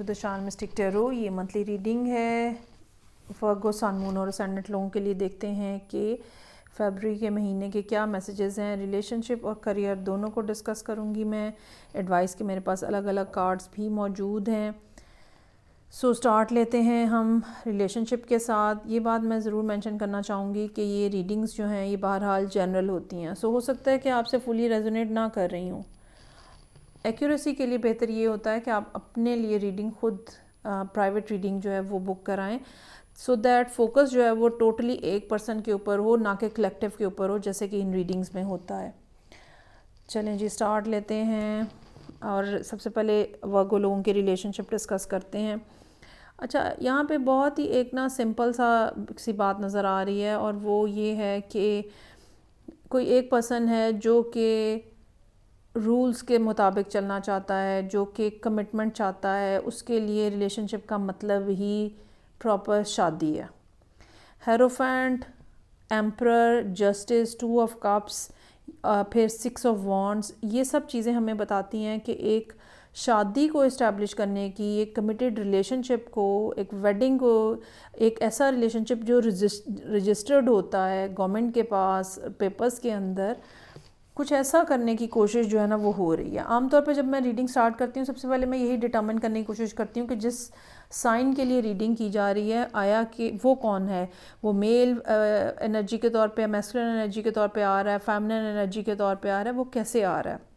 With the शान mistake tarot. ये monthly reading है वर्गो, सन, मून और असेंडेंट लोगों के लिए। देखते हैं कि फरवरी के महीने के क्या मैसेजेस हैं। रिलेशनशिप और करियर दोनों को डिस्कस करूंगी मैं। एडवाइस के मेरे पास अलग अलग कार्ड्स भी मौजूद हैं। सो स्टार्ट लेते हैं हम रिलेशनशिप के साथ। ये बात मैं ज़रूर मेंशन करना चाहूँगी कि ये रीडिंग्स जो हैं ये बहरहाल जनरल होती हैं। सो हो सकता है कि आपसे फुली रेजोनेट ना कर रही हूँ। एक्यूरेसी के लिए बेहतर ये होता है कि आप अपने लिए रीडिंग खुद प्राइवेट रीडिंग जो है वो बुक कराएं, सो दैट फोकस जो है वो टोटली एक पर्सन के ऊपर हो, ना कि कलेक्टिव के ऊपर हो, जैसे कि इन रीडिंग्स में होता है। चलें जी, स्टार्ट लेते हैं। और सबसे पहले वर्गो लोगों के रिलेशनशिप डिस्कस करते हैं। अच्छा, यहाँ पे बहुत ही एक ना सिंपल सी बात नज़र आ रही है, और वो ये है कि कोई एक पर्सन है जो कि रूल्स के मुताबिक चलना चाहता है, जो कि कमिटमेंट चाहता है। उसके लिए रिलेशनशिप का मतलब ही प्रॉपर शादी है। Hierophant, emperor, justice, two of cups, फिर सिक्स ऑफ वॉन्ड्स, ये सब चीज़ें हमें बताती हैं कि एक शादी को इस्टेब्लिश करने की, एक कमिटेड रिलेशनशिप को, एक वेडिंग को, एक ऐसा रिलेशनशिप जो रजिस्टर्ड होता है गवर्नमेंट के पास पेपर्स के अंदर, कुछ ऐसा करने की कोशिश जो है ना वो हो रही है। आमतौर पे जब मैं रीडिंग स्टार्ट करती हूँ, सबसे पहले मैं यही डिटर्मिन करने की कोशिश करती हूँ कि जिस साइन के लिए रीडिंग की जा रही है, आया कि वो कौन है। वो मेल एनर्जी के तौर पे, मैस्कुलिन एनर्जी के तौर पे आ रहा है, फेमिनिन एनर्जी के तौर पे आ रहा है, वो कैसे आ रहा है।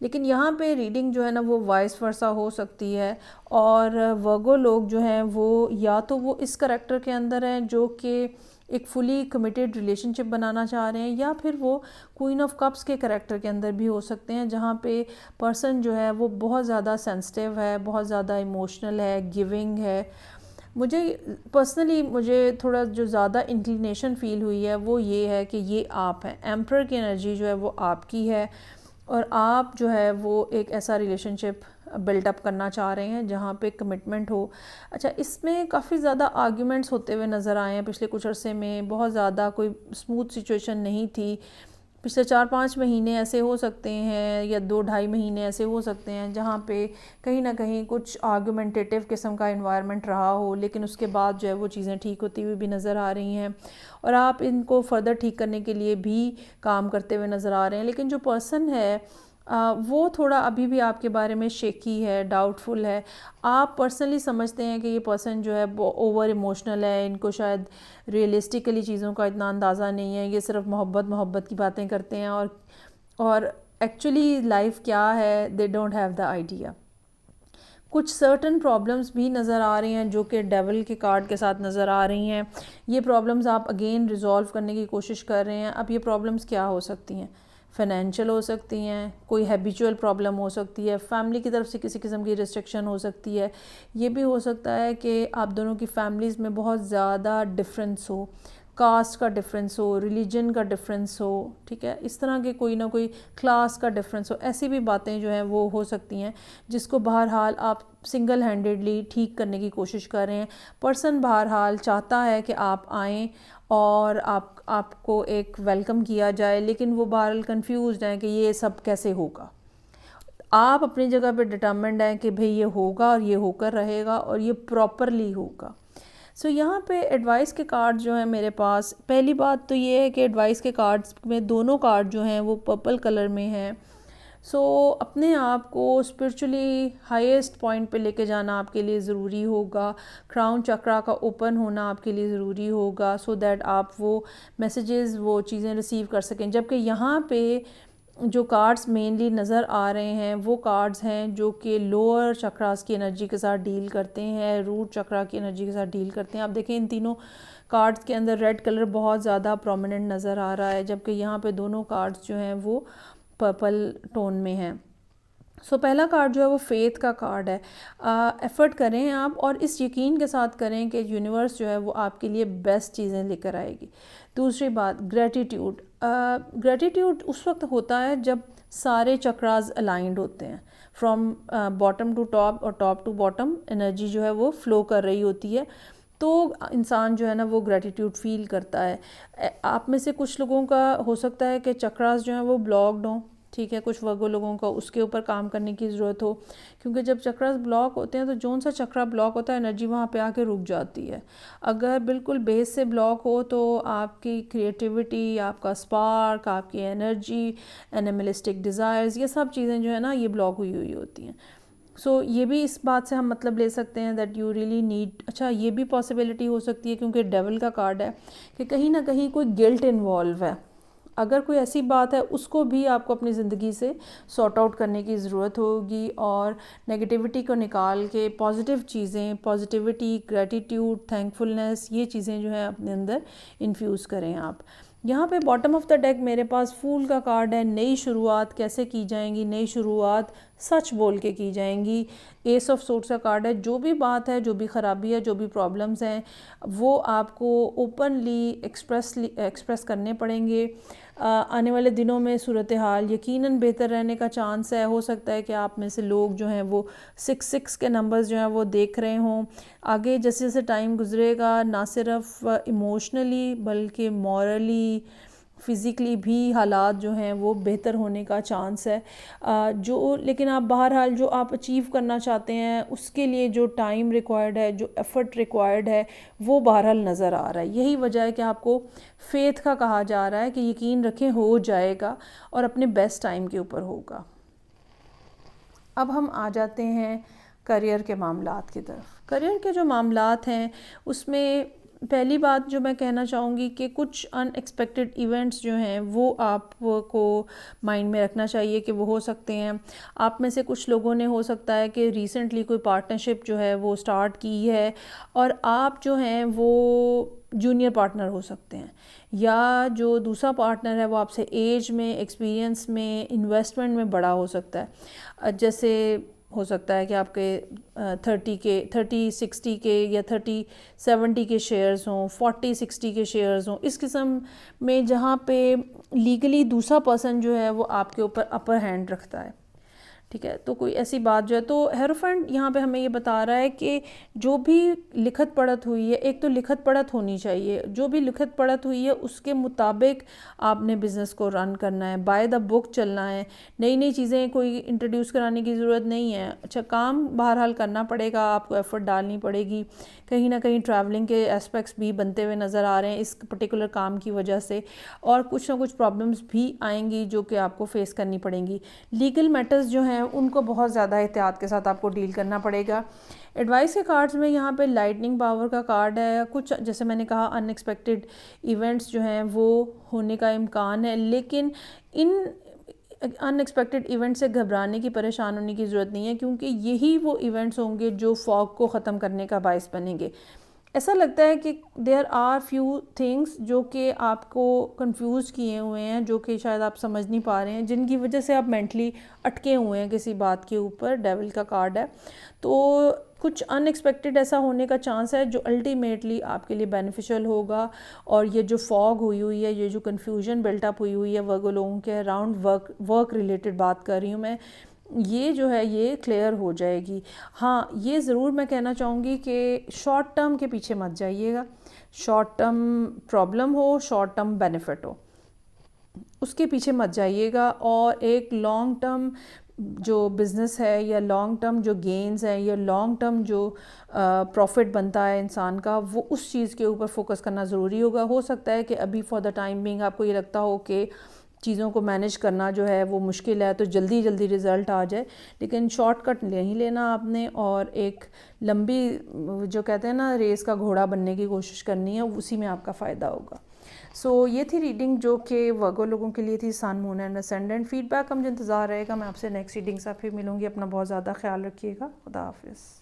लेकिन यहाँ पे रीडिंग जो है ना वो वाइस वर्सा हो सकती है। और वर्गो लोग जो हैं वो या तो वो इस करैक्टर के अंदर हैं जो कि एक फुली कमिटेड रिलेशनशिप बनाना चाह रहे हैं, या फिर वो क्वीन ऑफ कप्स के करैक्टर के अंदर भी हो सकते हैं, जहाँ पे पर्सन जो है वो बहुत ज़्यादा सेंसिटिव है, बहुत ज़्यादा इमोशनल है, गिविंग है। मुझे थोड़ा जो ज़्यादा इंक्लिनेशन फ़ील हुई है वो ये है कि ये आप हैं। एम्परर की एनर्जी जो है वो आपकी है, और आप जो है वो एक ऐसा रिलेशनशिप बिल्डअप करना चाह रहे हैं जहाँ पे कमिटमेंट हो। अच्छा, इसमें काफ़ी ज़्यादा आर्ग्यूमेंट्स होते हुए नज़र आए हैं पिछले कुछ अरसे में। बहुत ज़्यादा कोई स्मूथ सिचुएशन नहीं थी। पिछले 4-5 महीने ऐसे हो सकते हैं, या 2-2.5 महीने ऐसे हो सकते हैं जहाँ पे कहीं ना कहीं कुछ आर्गुमेंटेटिव किस्म का इन्वायरमेंट रहा हो, लेकिन उसके बाद जो है वो चीज़ें ठीक होती हुई भी नज़र आ रही हैं, और आप इनको फर्दर ठीक करने के लिए भी काम करते हुए नज़र आ रहे हैं। लेकिन जो पर्सन है वो थोड़ा अभी भी आपके बारे में शेकी है, डाउटफुल है। आप पर्सनली समझते हैं कि ये पर्सन जो है वो ओवर इमोशनल है, इनको शायद रियलिस्टिकली चीज़ों का इतना अंदाज़ा नहीं है, ये सिर्फ मोहब्बत की बातें करते हैं, और एक्चुअली लाइफ क्या है they don't have the idea. कुछ सर्टन प्रॉब्लम्स भी नज़र आ रही हैं जो कि डेविल के कार्ड के साथ नज़र आ रही हैं। ये प्रॉब्लम्स आप अगेन रिजॉल्व करने की कोशिश कर रहे हैं। अब ये प्रॉब्लम्स क्या हो सकती हैं? फाइनेंशियल हो सकती हैं, कोई हैबिचुअल प्रॉब्लम हो सकती है, फैमिली की तरफ से किसी किस्म की रिस्ट्रिक्शन हो सकती है। ये भी हो सकता है कि आप दोनों की फैमिलीज़ में बहुत ज़्यादा डिफरेंस हो, कास्ट का डिफरेंस हो, रिलीजन का डिफरेंस हो, ठीक है, इस तरह के कोई ना कोई क्लास का डिफरेंस हो। ऐसी भी बातें जो हैं वो हो सकती हैं जिसको बहरहाल आप सिंगल हैंडेडली ठीक करने की कोशिश कर रहे हैं। पर्सन बहरहाल चाहता है कि आप आएँ और आपको एक वेलकम किया जाए, लेकिन वो बहरहाल कंफ्यूज्ड हैं कि ये सब कैसे होगा। आप अपनी जगह पे डिटर्मिन्ड हैं कि भाई ये होगा और ये होकर रहेगा और ये प्रॉपरली होगा। सो यहाँ पे एडवाइस के कार्ड जो हैं मेरे पास, पहली बात तो ये है कि एडवाइस के कार्ड्स में दोनों कार्ड जो हैं वो पर्पल कलर में हैं। सो अपने आप को स्पिरिचुअली हाईएस्ट पॉइंट पे लेके जाना आपके लिए ज़रूरी होगा। क्राउन चक्रा का ओपन होना आपके लिए ज़रूरी होगा, सो दैट आप वो मैसेजेस, वो चीज़ें रिसीव कर सकें। जबकि यहाँ पे जो कार्ड्स मेनली नज़र आ रहे हैं वो कार्ड्स हैं जो कि लोअर चक्रास की एनर्जी के साथ डील करते हैं, रूट चक्रा की एनर्जी के साथ डील करते हैं। आप देखें इन तीनों कार्ड्स के अंदर रेड कलर बहुत ज़्यादा प्रोमिनेंट नज़र आ रहा है, जबकि यहाँ पे दोनों कार्ड्स जो हैं वो पर्पल टोन में हैं। सो पहला कार्ड जो है वो फेथ का कार्ड है। एफ़र्ट करें आप, और इस यकीन के साथ करें कि यूनिवर्स जो है वो आपके लिए बेस्ट चीज़ें लेकर आएगी। दूसरी बात, ग्रेटिट्यूड। ग्रेटिट्यूड उस वक्त होता है जब सारे चक्रास अलाइंड होते हैं, फ्रॉम बॉटम टू टॉप और टॉप टू बॉटम एनर्जी जो है वो फ़्लो कर रही होती है, तो इंसान जो है ना वो ग्रेटिट्यूड फील करता है। आप में से कुछ लोगों का हो सकता है कि चक्रास जो हैं वो ब्लॉक्ड हों, ठीक है, कुछ वर्गो लोगों का उसके ऊपर काम करने की ज़रूरत हो, क्योंकि जब चक्रास ब्लॉक होते हैं तो जौन सा चक्रा ब्लॉक होता है एनर्जी वहाँ पे आके रुक जाती है। अगर बिल्कुल बेस से ब्लॉक हो तो आपकी क्रिएटिविटी, आपका स्पार्क, आपकी एनर्जी, एनिमलिस्टिक डिज़ायर्स, ये सब चीज़ें जो है ना ये ब्लॉक हुई हुई होती हैं। सो ये भी इस बात से हम मतलब ले सकते हैं दैट यू रियली नीड, अच्छा ये भी पॉसिबिलिटी हो सकती है क्योंकि डेविल का कार्ड है कि कहीं ना कहीं कोई गिल्ट इन्वॉल्व है। अगर कोई ऐसी बात है उसको भी आपको अपनी ज़िंदगी से सॉर्ट आउट करने की ज़रूरत होगी और नेगेटिविटी को निकाल के पॉजिटिव चीज़ें, पॉजिटिविटी, ग्रेटिट्यूड, थैंकफुलनेस, ये चीज़ें जो है अपने अंदर इन्फ्यूज़ करें आप। यहाँ पे बॉटम ऑफ द डेक मेरे पास फूल का कार्ड है। नई शुरुआत कैसे की जाएंगी? नई शुरुआत सच बोल के की जाएंगी। एस ऑफ सोर्ड्स का कार्ड है। जो भी बात है, जो भी ख़राबी है, जो भी प्रॉब्लम्स हैं, वो आपको ओपनली एक्सप्रेस करने पड़ेंगे। आने वाले दिनों में सूरत हाल यकीनन बेहतर रहने का चांस है। हो सकता है कि आप में से लोग जो हैं वो 6 के नंबर्स जो हैं वो देख रहे हों। आगे जैसे जैसे टाइम गुजरेगा ना सिर्फ इमोशनली बल्कि मॉरली, फ़िज़िकली भी हालात जो हैं वो बेहतर होने का चांस है। जो लेकिन आप बहरहाल जो आप अचीव करना चाहते हैं उसके लिए जो टाइम रिक्वायर्ड है, जो एफ़र्ट रिक्वायर्ड है, वो बहरहाल नज़र आ रहा है। यही वजह है कि आपको फ़ेथ का कहा जा रहा है कि यकीन रखें हो जाएगा और अपने बेस्ट टाइम के ऊपर होगा। अब हम आ जाते हैं करियर के मामलात की तरफ। करियर के जो मामलात हैं उसमें पहली बात जो मैं कहना चाहूँगी कि कुछ अनएक्सपेक्टेड इवेंट्स जो हैं वो आपको माइंड में रखना चाहिए कि वो हो सकते हैं। आप में से कुछ लोगों ने हो सकता है कि रिसेंटली कोई पार्टनरशिप जो है वो स्टार्ट की है और आप जो हैं वो जूनियर पार्टनर हो सकते हैं, या जो दूसरा पार्टनर है वो आपसे एज में, एक्सपीरियंस में, इन्वेस्टमेंट में बड़ा हो सकता है। जैसे हो सकता है कि आपके 30-60 के या 30-70 के शेयर्स हों, 40-60 के शेयर्स हों, इस किस्म में जहाँ पे लीगली दूसरा पर्सन जो है वो आपके ऊपर अपर हैंड रखता है। ठीक है, तो कोई ऐसी बात जो है, तो हेरोफेंट यहाँ पे हमें ये बता रहा है कि जो भी लिखत पढ़त हुई है, एक तो लिखत पढ़त होनी चाहिए, जो भी लिखत पढ़त हुई है उसके मुताबिक आपने बिज़नेस को रन करना है, बाय द बुक चलना है। नई नई चीज़ें कोई इंट्रोड्यूस कराने की ज़रूरत नहीं है। अच्छा, काम बहरहाल करना पड़ेगा, आपको एफ़र्ट डालनी पड़ेगी। कहीं ना कहीं ट्रैवलिंग के एस्पेक्ट्स भी बनते हुए नज़र आ रहे हैं इस पर्टिकुलर काम की वजह से, और कुछ ना कुछ प्रॉब्लम्स भी आएंगी जो कि आपको फेस करनी पड़ेंगी। लीगल मैटर्स जो हैं उनको बहुत ज़्यादा एहतियात के साथ आपको डील करना पड़ेगा। एडवाइस के कार्ड्स में यहाँ पे लाइटनिंग पावर का कार्ड है। कुछ जैसे मैंने कहा अनएक्सपेक्टेड इवेंट्स जो हैं वो होने का इम्कान है, लेकिन इन अनएक्सपेक्टेड इवेंट से घबराने की, परेशान होने की ज़रूरत नहीं है, क्योंकि यही वो इवेंट्स होंगे जो फॉग को ख़त्म करने का बायस बनेंगे। ऐसा लगता है कि देयर आर फ्यू थिंग्स जो कि आपको कंफ्यूज किए हुए हैं, जो कि शायद आप समझ नहीं पा रहे हैं, जिनकी वजह से आप मेंटली अटके हुए हैं किसी बात के ऊपर। डेविल का कार्ड है, तो कुछ अनएक्सपेक्टेड ऐसा होने का चांस है जो अल्टीमेटली आपके लिए बेनिफिशियल होगा। और ये जो फॉग हुई है, ये जो कन्फ्यूजन बिल्टअप हुई है वर्गो लोगों के अराउंड, वर्क रिलेटेड बात कर रही हूँ मैं, ये जो है ये क्लियर हो जाएगी। हाँ, ये ज़रूर मैं कहना चाहूँगी कि शॉर्ट टर्म के पीछे मत जाइएगा। शॉर्ट टर्म प्रॉब्लम हो, शॉर्ट टर्म बेनिफिट हो, उसके पीछे मत जाइएगा। और एक लॉन्ग टर्म जो बिज़नेस है, या लॉन्ग टर्म जो गेन्स है, या लॉन्ग टर्म जो प्रॉफिट बनता है इंसान का, वो उस चीज़ के ऊपर फोकस करना ज़रूरी होगा। हो सकता है कि अभी फॉर द टाइम बिंग आपको ये लगता हो कि चीज़ों को मैनेज करना जो है वो मुश्किल है, तो जल्दी जल्दी रिज़ल्ट आ जाए, लेकिन शॉर्टकट नहीं लेना आपने, और एक लंबी जो कहते हैं ना रेस का घोड़ा बनने की कोशिश करनी है, उसी में आपका फ़ायदा होगा। सो ये थी रीडिंग जो कि वर्गो लोगों के लिए थी, सन, मून एंड असेंडेंट। फीडबैक का मुझे इंतज़ार रहेगा। मैं आपसे नेक्स्ट रीडिंग से फिर मिलूँगी। अपना बहुत ज़्यादा ख्याल रखिएगा। खुदा हाफिज़।